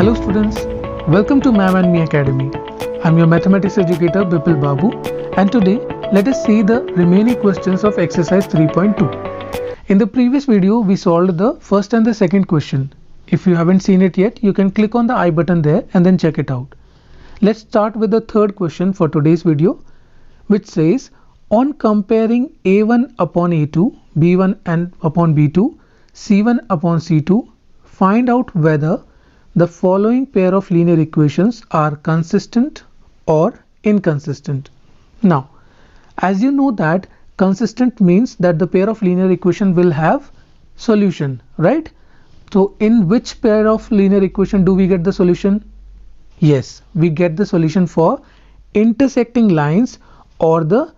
Hello students, welcome to Mam and Me Academy. I'm your mathematics educator Bipul Babu, and today let us see the remaining questions of exercise 3.2. In the previous video we solved the first and the second question. If you haven't seen it yet, you can click on the I button there and then check it out. Let's start with the third question for today's video, which says on comparing a1 upon a2, b1 and upon b2, c1 upon c2, find out whether the following pair of linear equations are consistent or inconsistent. Now, as you know that consistent means that the pair of linear equation will have solution, right? So in which pair of linear equation do we get the solution? Yes, we get the solution for intersecting lines or the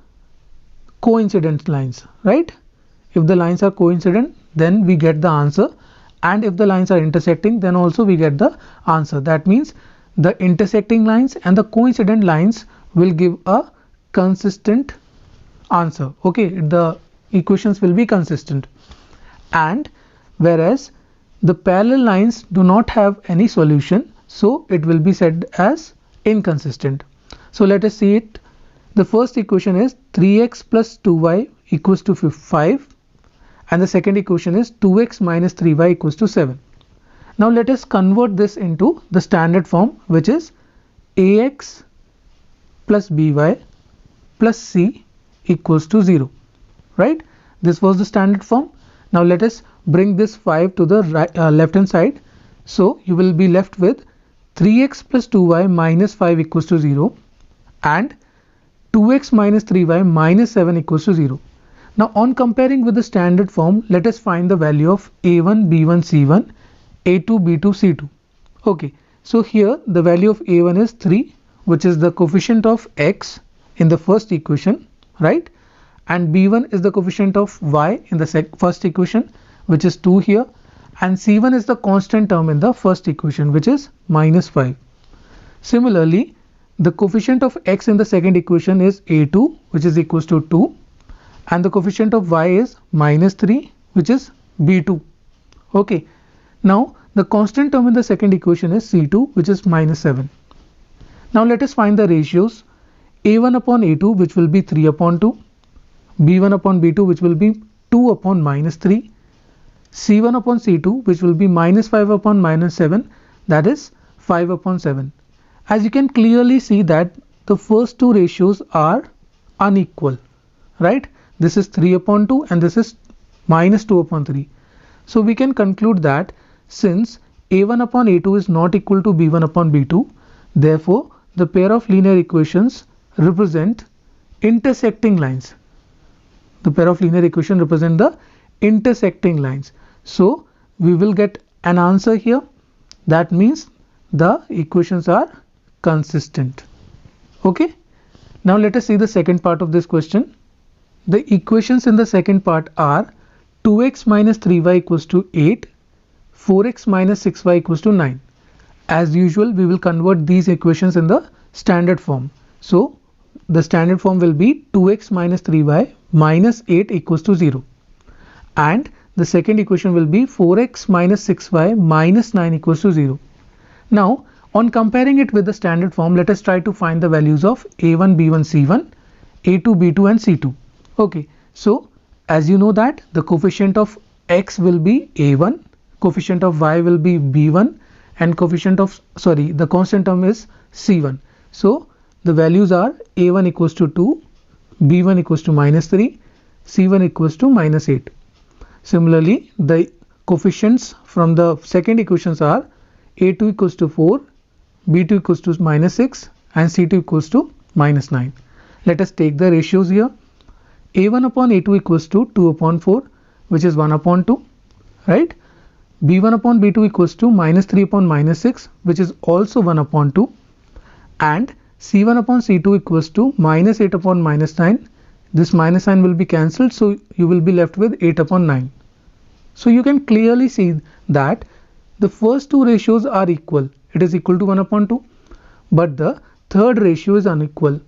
coincident lines, right? If the lines are coincident, then we get the answer. And if the lines are intersecting, then also we get the answer. That means the intersecting lines and the coincident lines will give a consistent answer. Okay, the equations will be consistent. And whereas the parallel lines do not have any solution, so it will be said as inconsistent. So let us see it. The first equation is 3x plus 2y equals to 5. And the second equation is 2x minus 3y equals to 7. Now let us convert this into the standard form, which is ax plus by plus c equals to 0, right? This was the standard form. Now let us bring this 5 to the left hand side. So you will be left with 3x plus 2y minus 5 equals to 0 and 2x minus 3y minus 7 equals to 0. Now on comparing with the standard form, let us find the value of a1, b1, c1, a2, b2, c2. Okay, so here the value of a1 is 3, which is the coefficient of x in the first equation, right? And b1 is the coefficient of y in the first equation, which is 2 here. And c1 is the constant term in the first equation, which is minus 5. Similarly, the coefficient of x in the second equation is a2, which is equals to 2. And the coefficient of y is minus 3, which is b2. Okay, now the constant term in the second equation is c2, which is minus 7. Now let us find the ratios. a1 upon a2, which will be 3 upon 2, b1 upon b2, which will be 2 upon minus 3, c1 upon c2, which will be minus 5 upon minus 7, that is 5 upon 7. As you can clearly see that the first two ratios are unequal, right? This is 3 upon 2 and this is minus 2 upon 3. So we can conclude that since a1 upon a2 is not equal to b1 upon b2, therefore the pair of linear equations represent intersecting lines. The pair of linear equations represent the intersecting lines. So we will get an answer here. That means the equations are consistent. Okay. Now let us see the second part of this question. The equations in the second part are 2x minus 3y equals to 8, 4x minus 6y equals to 9. As usual, we will convert these equations in the standard form. So the standard form will be 2x minus 3y minus 8 equals to 0. And the second equation will be 4x minus 6y minus 9 equals to 0. Now on comparing it with the standard form, let us try to find the values of a1, b1, c1, a2, b2 and c2. Okay, so as you know that the coefficient of x will be a1, coefficient of y will be b1 and the constant term is c1. So the values are a1 equals to 2, b1 equals to minus 3, c1 equals to minus 8. Similarly, the coefficients from the second equations are a2 equals to 4, b2 equals to minus 6 and c2 equals to minus 9. Let us take the ratios here. a1 upon a2 equals to 2 upon 4, which is 1 upon 2, right? b1 upon b2 equals to minus 3 upon minus 6, which is also 1 upon 2. And c1 upon c2 equals to minus 8 upon minus 9. This minus sign will be cancelled, so you will be left with 8 upon 9. So you can clearly see that the first two ratios are equal. It is equal to 1 upon 2. But the third ratio is unequal.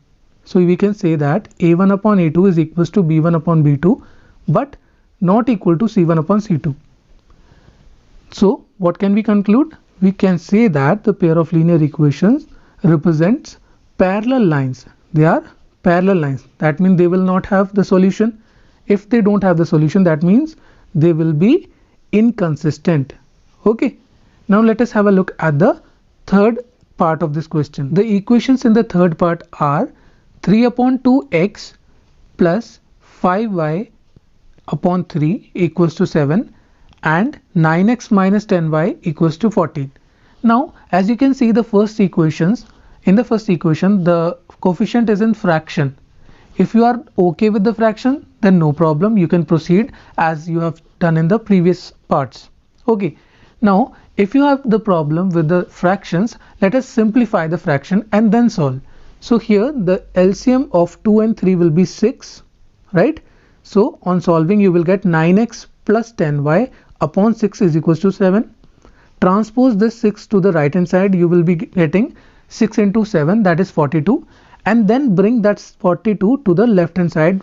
So we can say that a1 upon a2 is equals to b1 upon b2, but not equal to c1 upon c2. So what can we conclude? we can say that the pair of linear equations represents parallel lines. They are parallel lines. That means they will not have the solution. If they don't have the solution, that means they will be inconsistent. Okay. Now let us have a look at the third part of this question. The equations in the third part are 3 upon 2x plus 5y upon 3 equals to 7 and 9x minus 10y equals to 14. Now as you can see, the first equations, in the first equation the coefficient is in fraction. If you are okay with the fraction, then no problem, you can proceed as you have done in the previous parts. Okay. Now if you have the problem with the fractions, let us simplify the fraction and then solve. So here the LCM of 2 and 3 will be 6, right? So on solving you will get 9x plus 10y upon 6 is equals to 7. Transpose this 6 to the right hand side, you will be getting 6 into 7, that is 42, and then bring that 42 to the left hand side,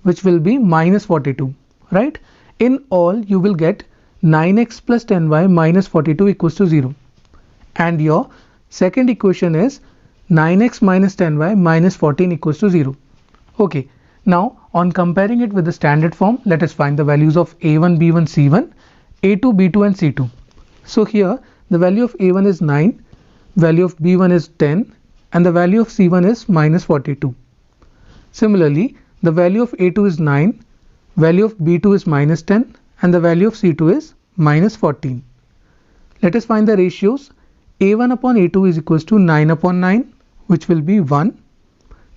which will be minus 42, right? In all you will get 9x plus 10y minus 42 equals to 0, and your second equation is 9x minus 10y minus 14 equals to 0. Okay. Now on comparing it with the standard form, let us find the values of a1, b1, c1, a2, b2 and c2. So here the value of a1 is 9, value of b1 is 10, and the value of c1 is minus 42. Similarly, the value of a2 is 9, value of b2 is minus 10, and the value of c2 is minus 14. Let us find the ratios. a1 upon a2 is equals to 9 upon 9, which will be 1.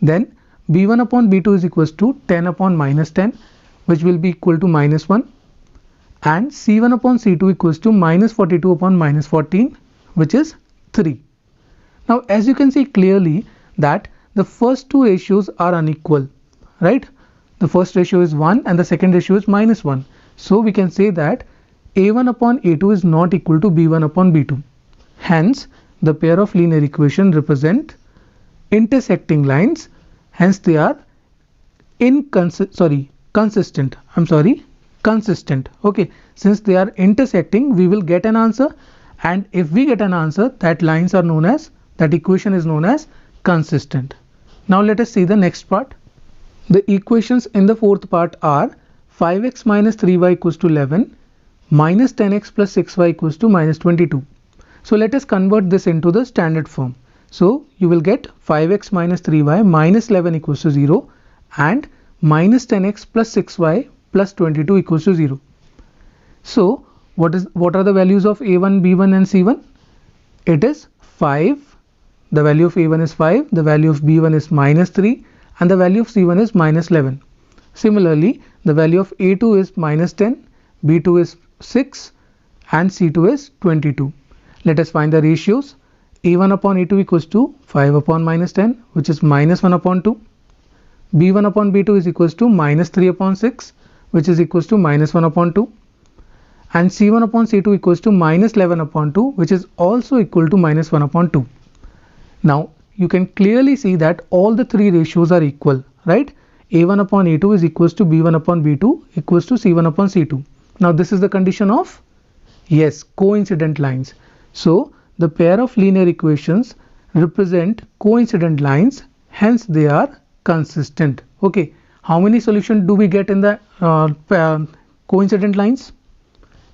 Then b1 upon b2 is equals to 10 upon minus 10, which will be equal to minus 1. And c1 upon c2 equals to minus 42 upon minus 14, which is 3. Now as you can see clearly that the first two ratios are unequal, right? The first ratio is 1 and the second ratio is minus 1. So we can say that a1 upon a2 is not equal to b1 upon b2. Hence the pair of linear equation represent intersecting lines. Hence they are consistent. Okay. Since they are intersecting, we will get an answer, and if we get an answer, that lines are known as, that equation is known as consistent. Now let us see the next part. The equations in the fourth part are 5x minus 3y equals to 11, minus 10x plus 6y equals to minus 22. So let us convert this into the standard form. So you will get 5x minus 3y minus 11 equals to 0 and minus 10x plus 6y plus 22 equals to 0. So what are the values of a1, b1 and c1? It is 5. The value of a1 is 5, the value of b1 is minus 3, and the value of c1 is minus 11. Similarly, the value of a2 is minus 10, b2 is 6, and c2 is 22. Let us find the ratios. a1 upon a2 equals to 5 upon minus 10, which is minus 1 upon 2. b1 upon b2 is equals to minus 3 upon 6, which is equals to minus 1 upon 2. And c1 upon c2 equals to minus 11 upon 2, which is also equal to minus 1 upon 2. Now you can clearly see that all the three ratios are equal, right? a1 upon a2 is equals to b1 upon b2 equals to c1 upon c2. Now this is the condition of, yes, coincident lines. So the pair of linear equations represent coincident lines, hence they are consistent. Okay, how many solutions do we get in the coincident lines?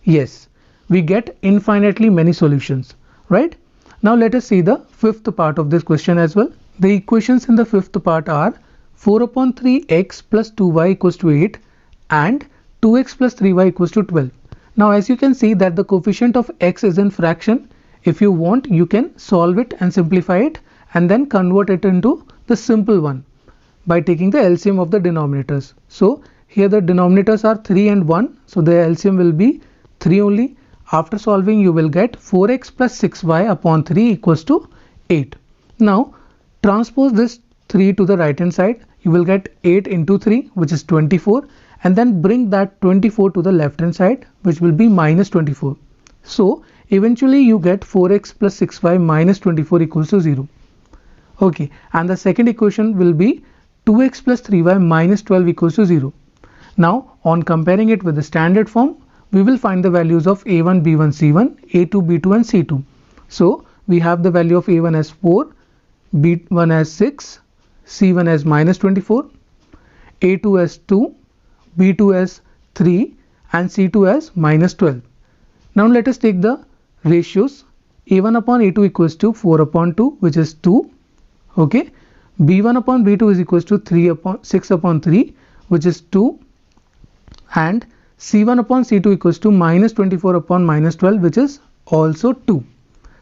Yes, we get infinitely many solutions, right? Now let us see the fifth part of this question as well. The equations in the fifth part are 4 upon 3x plus 2y equals to 8 and 2x plus 3y equals to 12. Now as you can see that the coefficient of x is in fraction. If you want, you can solve it and simplify it and then convert it into the simple one by taking the LCM of the denominators. So here the denominators are 3 and 1, so the LCM will be 3 only. After solving you will get 4x plus 6y upon 3 equals to 8. Now transpose this 3 to the right hand side, you will get 8 into 3, which is 24, and then bring that 24 to the left hand side, which will be minus 24. So eventually you get 4x plus 6y minus 24 equals to 0. Okay, and the second equation will be 2x plus 3y minus 12 equals to 0. Now on comparing it with the standard form, we will find the values of a1, b1, c1, a2, b2 and c2. So we have the value of A1 as 4, B1 as 6, C1 as minus 24, A2 as 2, B2 as 3 and C2 as minus 12. Now let us take the ratios. A1 upon A2 equals to 4 upon 2, which is 2. Okay. B1 upon B2 is equals to 6 upon 3, which is 2. And C1 upon C2 equals to minus 24 upon minus 12, which is also 2.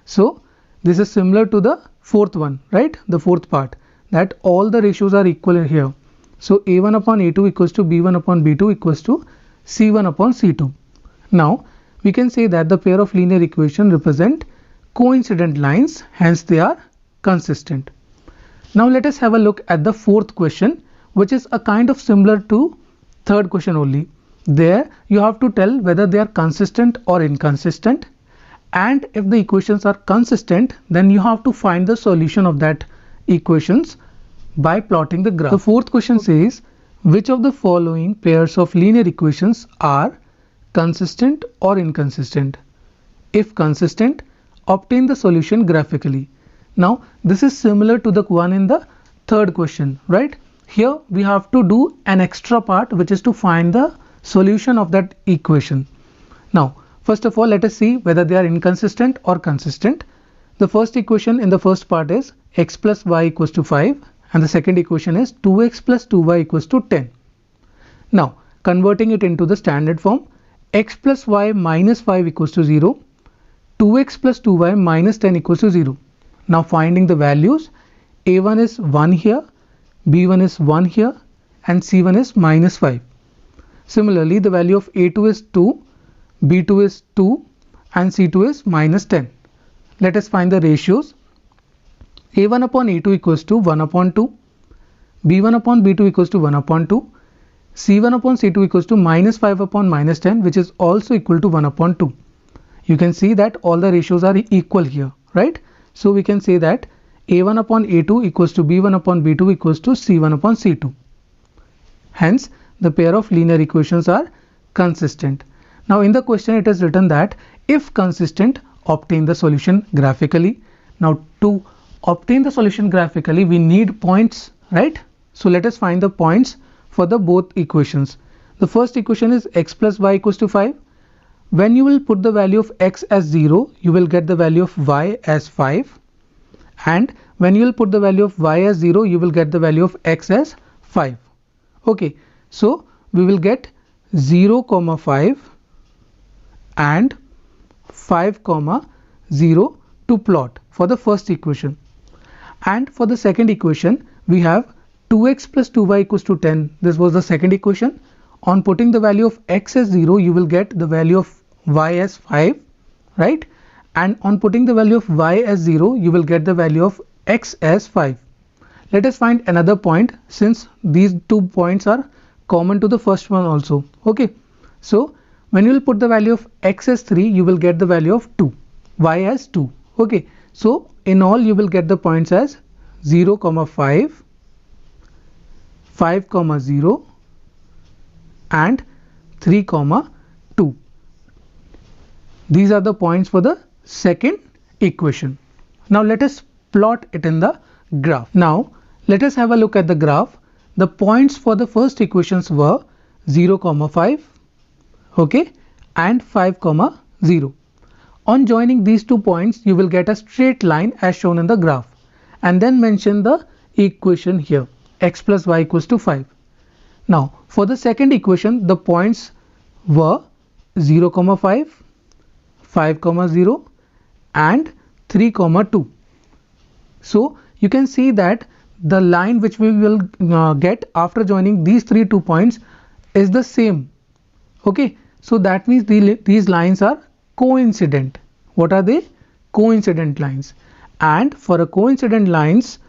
So this is similar to the fourth one, right? The fourth part, that all the ratios are equal here. So A1 upon A2 equals to B1 upon B2 equals to C1 upon C2. Now we can say that the pair of linear equations represent coincident lines, hence they are consistent. Now let us have a look at the fourth question, which is a kind of similar to third question only. There you have to tell whether they are consistent or inconsistent, and if the equations are consistent, then you have to find the solution of that equations by plotting the graph. The fourth question says, which of the following pairs of linear equations are consistent or inconsistent? If consistent, obtain the solution graphically. Now this is similar to the one in the third question, right? Here we have to do an extra part, which is to find the solution of that equation. Now first of all, let us see whether they are inconsistent or consistent. The first equation in the first part is x plus y equals to 5, and the second equation is 2x plus 2y equals to 10. Now converting it into the standard form, x plus y minus 5 equals to 0, 2x plus 2y minus 10 equals to 0. Now finding the values, a1 is 1 here, b1 is 1 here, and c1 is minus 5. Similarly, the value of a2 is 2, b2 is 2, and c2 is minus 10. Let us find the ratios. A1 upon A2 equals to 1 upon 2, B1 upon B2 equals to 1 upon 2, C1 upon C2 equals to minus 5 upon minus 10, which is also equal to 1 upon 2. You can see that all the ratios are equal here, right? So we can say that A1 upon A2 equals to B1 upon B2 equals to C1 upon C2. Hence, the pair of linear equations are consistent. Now in the question it is written that if consistent, obtain the solution graphically. Now to obtain the solution graphically, we need points, right? So let us find the points for the both equations. The first equation is x plus y equals to 5. When you will put the value of x as 0, you will get the value of y as 5. And when you will put the value of y as 0, you will get the value of x as 5. Okay, so we will get 0, 5 and 5, 0 to plot for the first equation. And for the second equation, we have 2x plus 2y equals to 10. This was the second equation. On putting the value of x as 0, you will get the value of y as 5, right? And on putting the value of y as 0, you will get the value of x as 5. Let us find another point, since these 2 points are common to the first one also. Okay, so when you will put the value of x as 3, you will get the value of 2, y as 2. Okay, so in all you will get the points as 0, 5, 5, 0 and 3, 2. These are the points for the second equation. Now let us plot it in the graph. Now let us have a look at the graph. The points for the first equations were 0, 5, okay, and 5, 0. On joining these 2 points, you will get a straight line as shown in the graph, and then mention the equation here, x plus y equals to 5. Now for the second equation, the points were 0, 5, 5, 0 and 3, 2. So you can see that the line which we will get after joining these 2 points is the same. Okay, so that means these lines are coincident. What are they? Coincident lines. And for a coincident lines,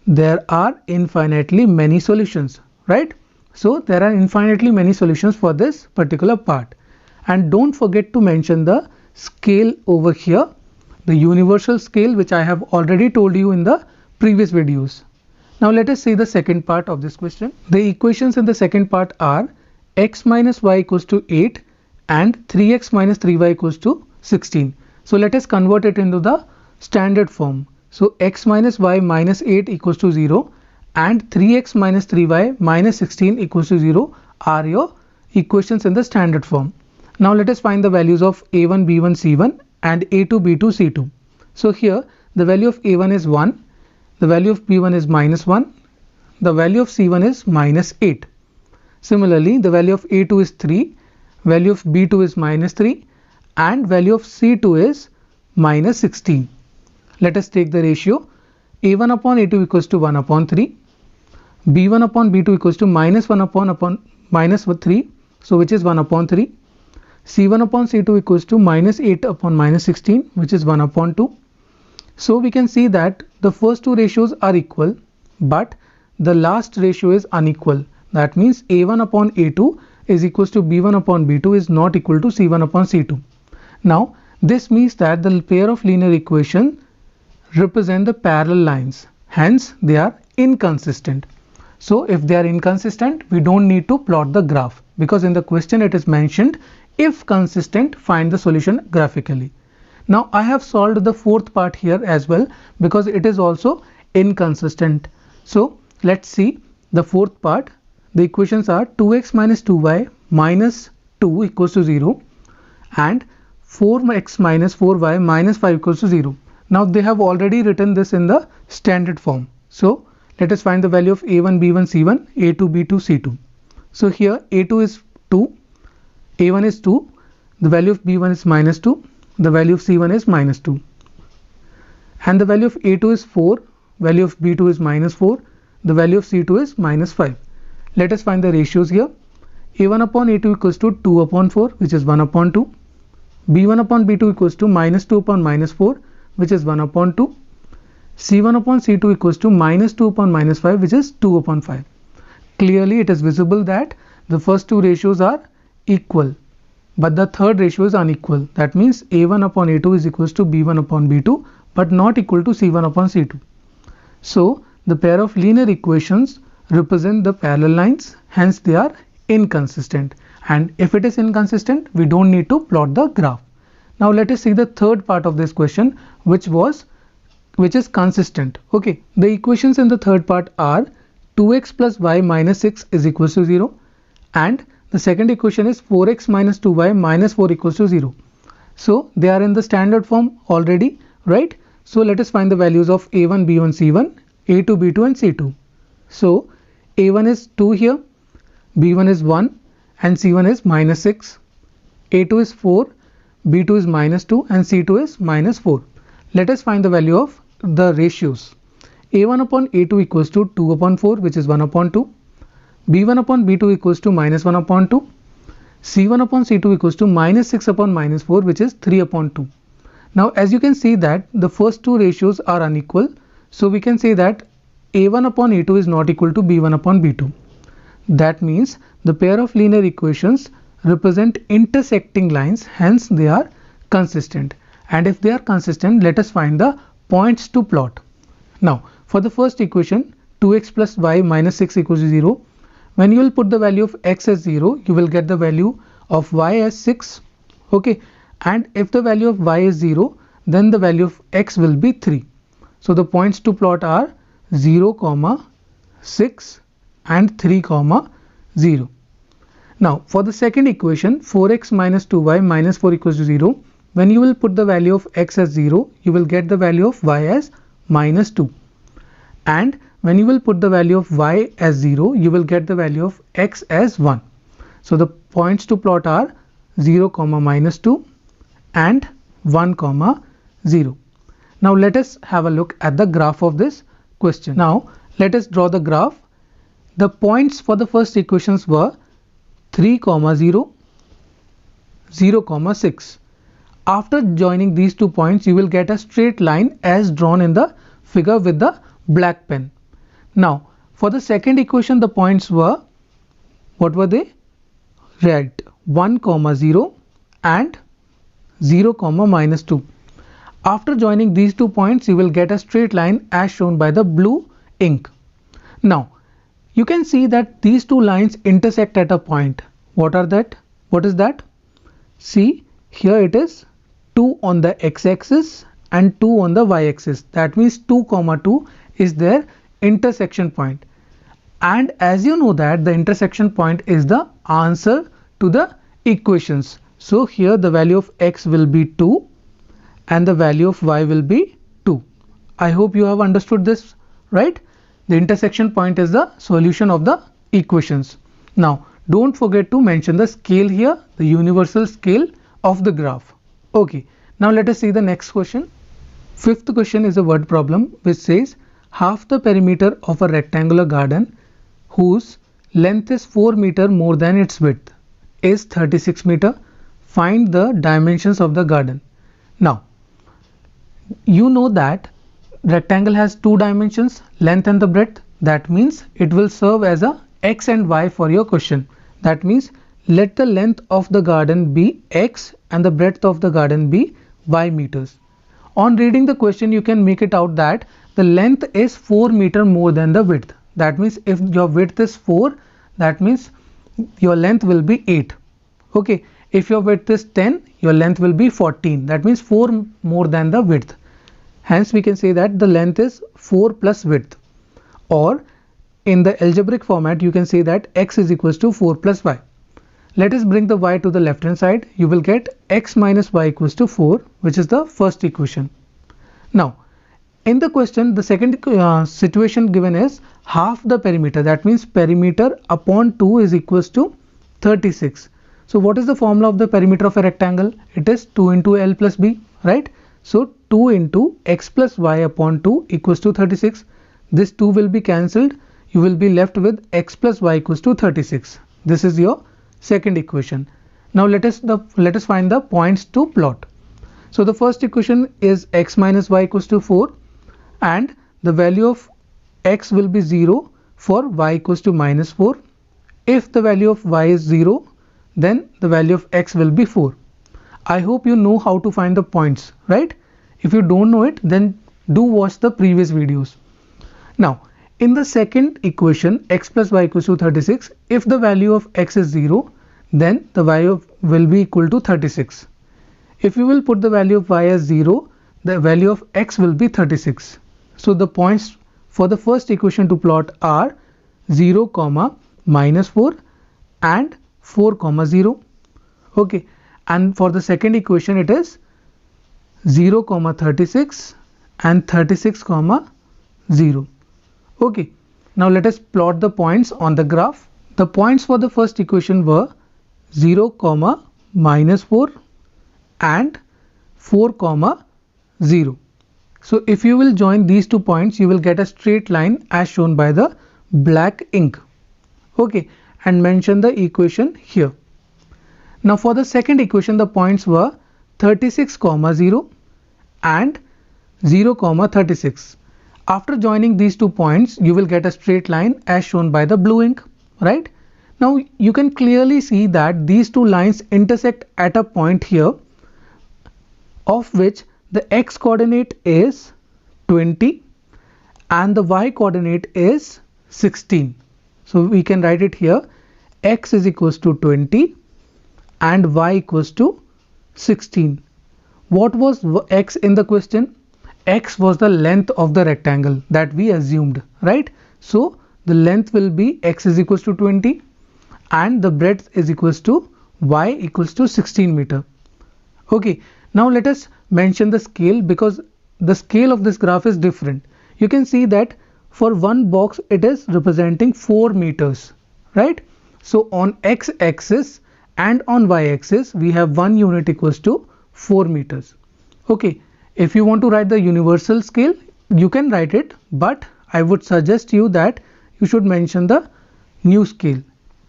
there are infinitely many solutions, right? So there are infinitely many solutions for this particular part. And don't forget to mention the scale over here, the universal scale, which I have already told you in the previous videos. Now let us see the second part of this question. The equations in the second part are x minus y equals to 8 and 3x minus 3y equals to 16. So let us convert it into the standard form. So x minus y minus 8 equals to 0 and 3x minus 3y minus 16 equals to 0 are your equations in the standard form. Now let us find the values of a1, b1, c1 and a2, b2, c2. So here the value of a1 is 1, the value of b1 is minus 1, the value of c1 is minus 8. Similarly, the value of a2 is 3, value of b2 is minus 3 and value of c2 is minus 16. Let us take the ratio. a1 upon a2 equals to 1 upon 3, b1 upon b2 equals to minus 1 upon minus 3, so which is 1 upon 3, c1 upon c2 equals to minus 8 upon minus 16, which is 1 upon 2. So we can see that the first two ratios are equal, but the last ratio is unequal. That means a1 upon a2 is equals to b1 upon b2 is not equal to c1 upon c2. Now this means that the pair of linear equations represent the parallel lines, hence they are inconsistent. So if they are inconsistent, we don't need to plot the graph, because in the question it is mentioned, if consistent, find the solution graphically. Now I have solved the fourth part here as well, because it is also inconsistent. So let's see the fourth part. The equations are 2x minus 2y minus 2 equals to 0 and 4x minus 4y minus 5 equals to 0. Now they have already written this in the standard form. So let us find the value of a1, b1, c1, a2, b2, c2. So here a2 is 2, a1 is 2, the value of b1 is minus 2, the value of c1 is minus 2. And the value of a2 is 4, value of b2 is minus 4, the value of c2 is minus 5. Let us find the ratios here. a1 upon a2 equals to 2 upon 4, which is 1 upon 2. b1 upon b2 equals to minus 2 upon minus 4, which is 1 upon 2. c1 upon c2 equals to minus 2 upon minus 5, which is 2 upon 5. Clearly it is visible that the first two ratios are equal, but the third ratio is unequal. That means a1 upon a2 is equals to b1 upon b2, but not equal to c1 upon c2. So the pair of linear equations represent the parallel lines, hence they are inconsistent. And if it is inconsistent, we don't need to plot the graph. Now let us see the third part of this question, which is consistent. Okay, the equations in the third part are 2x plus y minus 6 is equals to 0 and the second equation is 4x minus 2y minus 4 equals to 0. So they are in the standard form already, right? So let us find the values of a1, b1, c1, a2, b2 and c2. So a1 is 2 here, b1 is 1 and c1 is minus 6, a2 is 4, b2 is minus 2 and c2 is minus 4. Let us find the value of the ratios. a1 upon a2 equals to 2 upon 4, which is 1 upon 2, b1 upon b2 equals to minus 1 upon 2, c1 upon c2 equals to minus 6 upon minus 4, which is 3 upon 2. Now as you can see that the first two ratios are unequal, so we can say that a1 upon a2 is not equal to b1 upon b2. That means the pair of linear equations represent intersecting lines, hence they are consistent. And if they are consistent, let us find the points to plot. Now for the first equation, 2x plus y minus 6 equals to 0, when you will put the value of x as 0, you will get the value of y as 6. Okay, and if the value of y is 0, then the value of x will be 3. So the points to plot are 0, 6 and 3, 0. Now for the second equation, 4x minus 2y minus 4 equals to 0, when you will put the value of x as 0, you will get the value of y as minus 2. And when you will put the value of y as 0, you will get the value of x as 1. So the points to plot are 0, minus 2 and 1, 0. Now let us have a look at the graph of this question. Now let us draw the graph. The points for the first equations were 3, 0, 0, 6. After joining these 2 points, you will get a straight line as drawn in the figure with the black pen. Now for the second equation, the points were, what were they? Red, 1, 0 and 0, minus 2. After joining these 2 points, you will get a straight line as shown by the blue ink. Now you can see that these 2 lines intersect at a point. What are that? What is that? See, here it is 2 on the x-axis and 2 on the y-axis. That means 2, 2 is their intersection point. And as you know that the intersection point is the answer to the equations. So here the value of x will be 2 and the value of y will be 2. I hope you have understood this, right? The intersection point is the solution of the equations. Now don't forget to mention the scale here, the universal scale of the graph. Okay, now let us see the next question. Fifth question is a word problem which says half the perimeter of a rectangular garden whose length is 4 meter more than its width is 36 meter. Find the dimensions of the garden. Now you know that rectangle has two dimensions, length and the breadth. That means it will serve as a x and y for your question. That means let the length of the garden be x and the breadth of the garden be y meters. On reading the question you can make it out that the length is 4 meter more than the width. That means if your width is 4, that means your length will be 8. Okay, if your width is 10, your length will be 14. That means 4 more than the width. Hence we can say that the length is 4 plus width, or in the algebraic format you can say that x is equals to 4 plus y. Let us bring the y to the left hand side. You will get x minus y equals to 4, which is the first equation. Now in the question the second situation given is half the perimeter. That means perimeter upon 2 is equals to 36. So what is the formula of the perimeter of a rectangle? It is 2 into L plus B, right? So 2 into x plus y upon 2 equals to 36. This 2 will be cancelled. You will be left with x plus y equals to 36. This is your second equation. Now let us find the points to plot. So the first equation is x minus y equals to 4 and the value of x will be 0 for y equals to minus 4. If the value of y is 0, then the value of x will be 4. I hope you know how to find the points, right? If you don't know it, then do watch the previous videos. Now in the second equation, x plus y equals to 36, if the value of x is 0, then the value will be equal to 36. If you will put the value of y as 0, the value of x will be 36. So the points for the first equation to plot are 0, minus 4 and 4, 0. Okay, and for the second equation it is 0, 36 and 36, 0. Okay, now let us plot the points on the graph. The points for the first equation were 0, minus 4 and 4, 0. So if you will join these 2 points, you will get a straight line as shown by the black ink. Okay, and mention the equation here. Now for the second equation, the points were 36, 0 and 0, 36. After joining these 2 points, you will get a straight line as shown by the blue ink, right? Now you can clearly see that these 2 lines intersect at a point here, of which the x coordinate is 20 and the y coordinate is 16. So we can write it here, x is equals to 20 and y equals to 16. What was x in the question? X was the length of the rectangle that we assumed, right? So the length will be x is equals to 20 and the breadth is equals to y equals to 16 meter. Okay, now let us mention the scale, because the scale of this graph is different. You can see that for one box it is representing 4 meters, right? So on x-axis and on y-axis we have 1 unit equals to 4 meters. Okay, if you want to write the universal scale, you can write it, but I would suggest you that you should mention the new scale.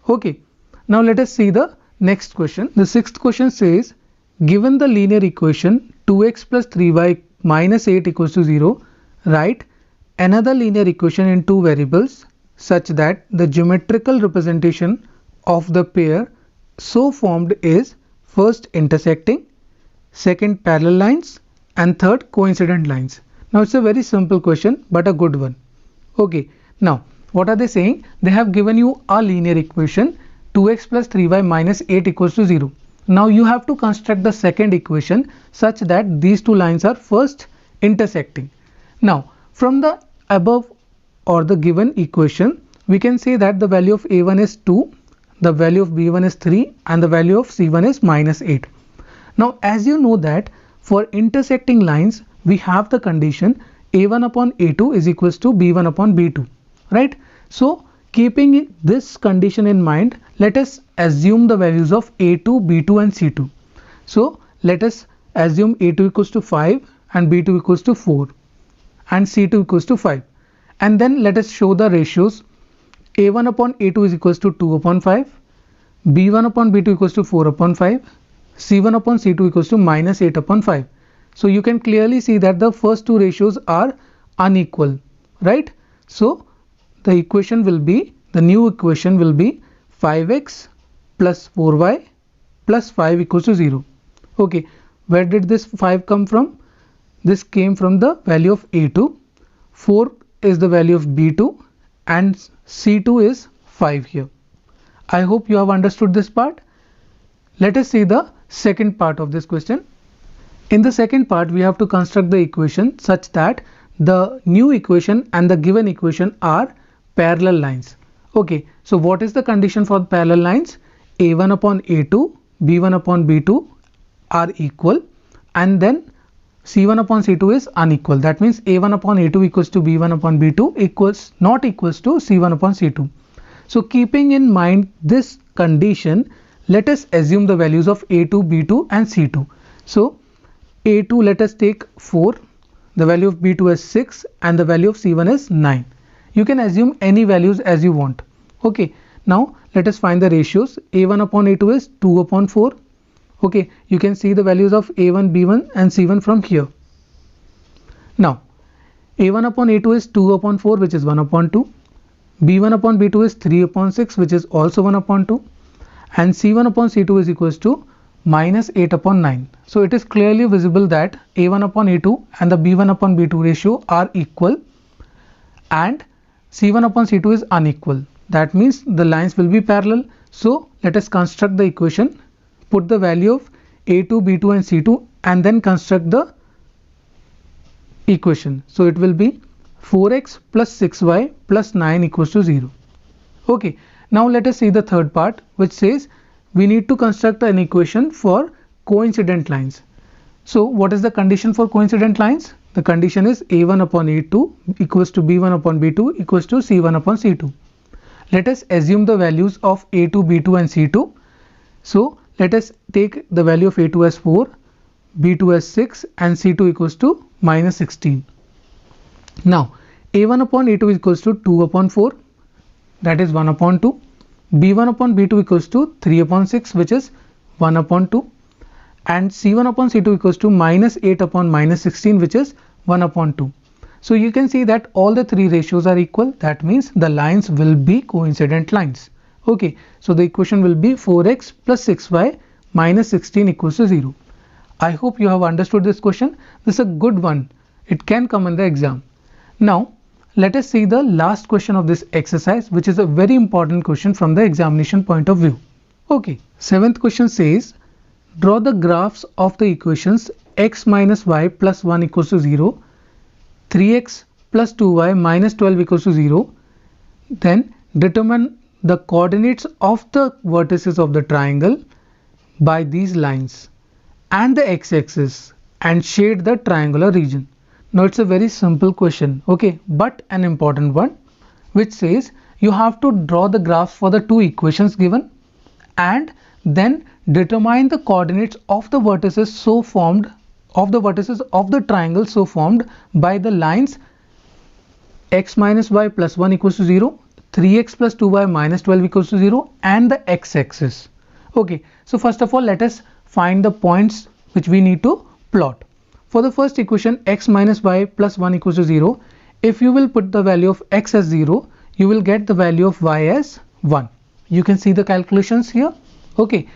Okay, now let us see the next question. The sixth question says, given the linear equation 2x plus 3y minus 8 equals to 0, write another linear equation in 2 variables such that the geometrical representation of the pair so formed is first intersecting, second parallel lines and third coincident lines. Now it's a very simple question but a good one. Okay, now what are they saying? They have given you a linear equation 2x plus 3y minus 8 equals to 0. Now you have to construct the second equation such that these two lines are first intersecting. Now from the above or the given equation, we can say that the value of a1 is 2, the value of b1 is 3, and the value of c1 is -8. Now as you know that for intersecting lines we have the condition a1 upon a2 is equals to b1 upon b2, right? So keeping this condition in mind, let us assume the values of a2, b2 and c2. So let us assume a2 equals to 5 and b2 equals to 4 and c2 equals to 5. And then let us show the ratios. a1 upon a2 is equals to 2 upon 5, b1 upon b2 equals to 4 upon 5, c1 upon c2 equals to -8 upon 5. So you can clearly see that the first two ratios are unequal, right? So the equation will be, the new equation will be 5x plus 4y plus 5 equals to 0. Okay, where did this 5 come from? This came from the value of a2, 4 is the value of b2 and c2 is 5 here. I hope you have understood this part. Let us see the second part of this question. In the second part, we have to construct the equation such that the new equation and the given equation are parallel lines. Okay, so what is the condition for parallel lines? a1 upon a2, b1 upon b2 are equal, and then c1 upon c2 is unequal. That means a1 upon a2 equals to b1 upon b2 equals not equals to c1 upon c2. So keeping in mind this condition, let us assume the values of a2, b2 and c2. So a2, let us take 4, the value of b2 is 6 and the value of c1 is 9. You can assume any values as you want. Okay, now let us find the ratios. a1 upon a2 is 2 upon 4. Okay, you can see the values of a1, b1 and c1 from here. Now a1 upon a2 is 2 upon 4, which is 1 upon 2. b1 upon b2 is 3 upon 6, which is also 1 upon 2. And c1 upon c2 is equals to -8 upon 9. So it is clearly visible that a1 upon a2 and the b1 upon b2 ratio are equal and c1 upon c2 is unequal. That means the lines will be parallel. So let us construct the equation, put the value of a2, b2 and c2 and then construct the equation. So it will be 4x plus 6y plus 9 equals to 0. Okay, now let us see the third part, which says we need to construct an equation for coincident lines. So what is the condition for coincident lines? The condition is a1 upon a2 equals to b1 upon b2 equals to c1 upon c2. Let us assume the values of a2, b2 and c2. So let us take the value of a2 as 4, b2 as 6 and c2 equals to -16. Now a1 upon a2 equals to 2 upon 4, that is 1 upon 2. b1 upon b2 equals to 3 upon 6, which is 1 upon 2. And c1 upon c2 equals to -8 upon -16, which is 1 upon 2. So you can see that all the three ratios are equal. That means the lines will be coincident lines. Okay, so the equation will be 4x plus 6y minus 16 equals to 0. I hope you have understood this question. This is a good one. It can come in the exam. Now let us see the last question of this exercise, which is a very important question from the examination point of view. Okay, seventh question says, draw the graphs of the equations x minus y plus 1 equals to 0, 3x plus 2y minus 12 equals to 0. Then determine the coordinates of the vertices of the triangle by these lines and the x-axis and shade the triangular region. Now it's a very simple question, okay, but an important one, which says you have to draw the graphs for the two equations given and then determine the coordinates of the vertices so formed, of the vertices of the triangle so formed by the lines x minus y plus 1 equals to 0, 3x plus 2y minus 12 equals to 0 and the x-axis. Okay, so first of all let us find the points which we need to plot. For the first equation x minus y plus 1 equals to 0, if you will put the value of x as 0, you will get the value of y as 1. You can see the calculations here. Okay,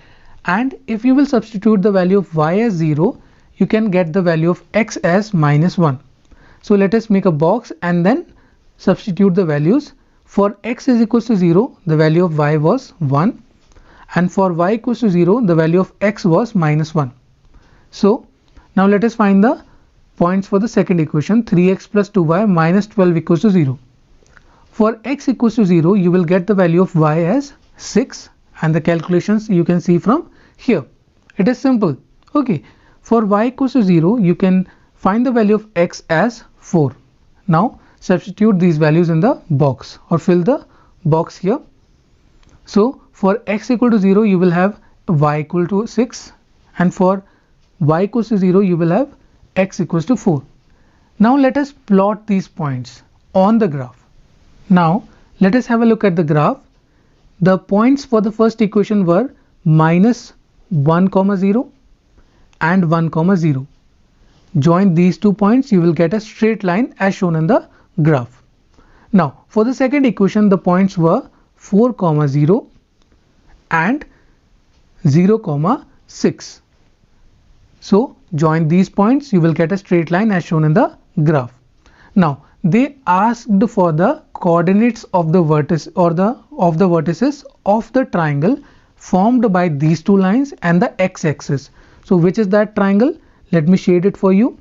and if you will substitute the value of y as 0, you can get the value of x as minus 1. So let us make a box and then substitute the values. For x is equals to 0, the value of y was 1, and for y equals to 0 the value of x was -1. So now let us find the points for the second equation, 3x plus 2y minus 12 equals to 0. For x equals to 0 you will get the value of y as 6, and the calculations you can see from here. It is simple. Okay, for y equals to 0 you can find the value of x as 4. Now substitute these values in the box or fill the box here. So for x equal to 0 you will have y equal to 6, and for y equals to 0 you will have x equals to 4. Now let us plot these points on the graph. Now let us have a look at the graph. The points for the first equation were minus 1, 0 and 1, 0. Join these 2 points, you will get a straight line as shown in the graph. Now for the second equation the points were 4, 0 and 0, 6. So join these points, you will get a straight line as shown in the graph. Now they asked for the coordinates of the vertex or of the vertices of the triangle formed by these two lines and the x-axis. So which is that triangle? Let me shade it for you.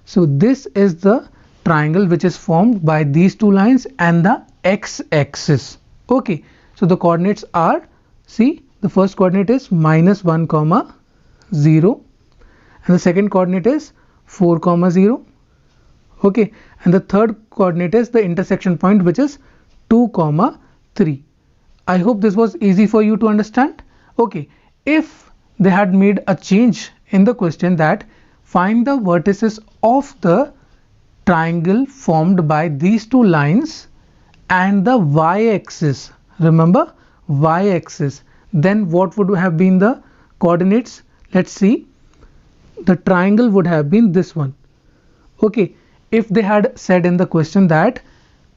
So this is the triangle which is formed by these two lines and the x-axis. Okay, so the coordinates are, see, the first coordinate is -1, 0, and the second coordinate is 4, 0. Okay, and the third coordinate is the intersection point which is 2, 3. I hope this was easy for you to understand. Okay, if they had made a change in the question that find the vertices of the triangle formed by these two lines and the y-axis, remember y-axis, then what would have been the coordinates? Let's see. The triangle would have been this one. Okay, if they had said in the question that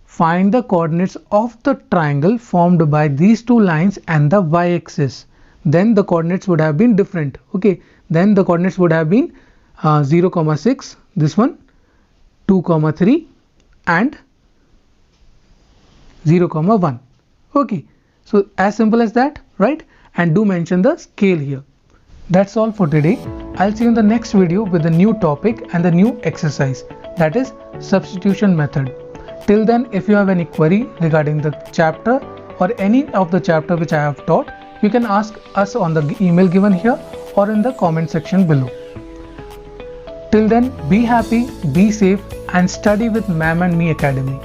find the coordinates of the triangle formed by these two lines and the y-axis, then the coordinates would have been different. Okay, then the coordinates would have been 0, 6, this one, 2, 3 and 0, 1. Okay, so as simple as that, right? And do mention the scale here. That's all for today. I'll see you in the next video with a new topic and the new exercise, that is substitution method. Till then, if you have any query regarding the chapter or any of the chapter which I have taught, you can ask us on the email given here or in the comment section below. Till then, be happy, be safe and study with Ma'am and Me Academy.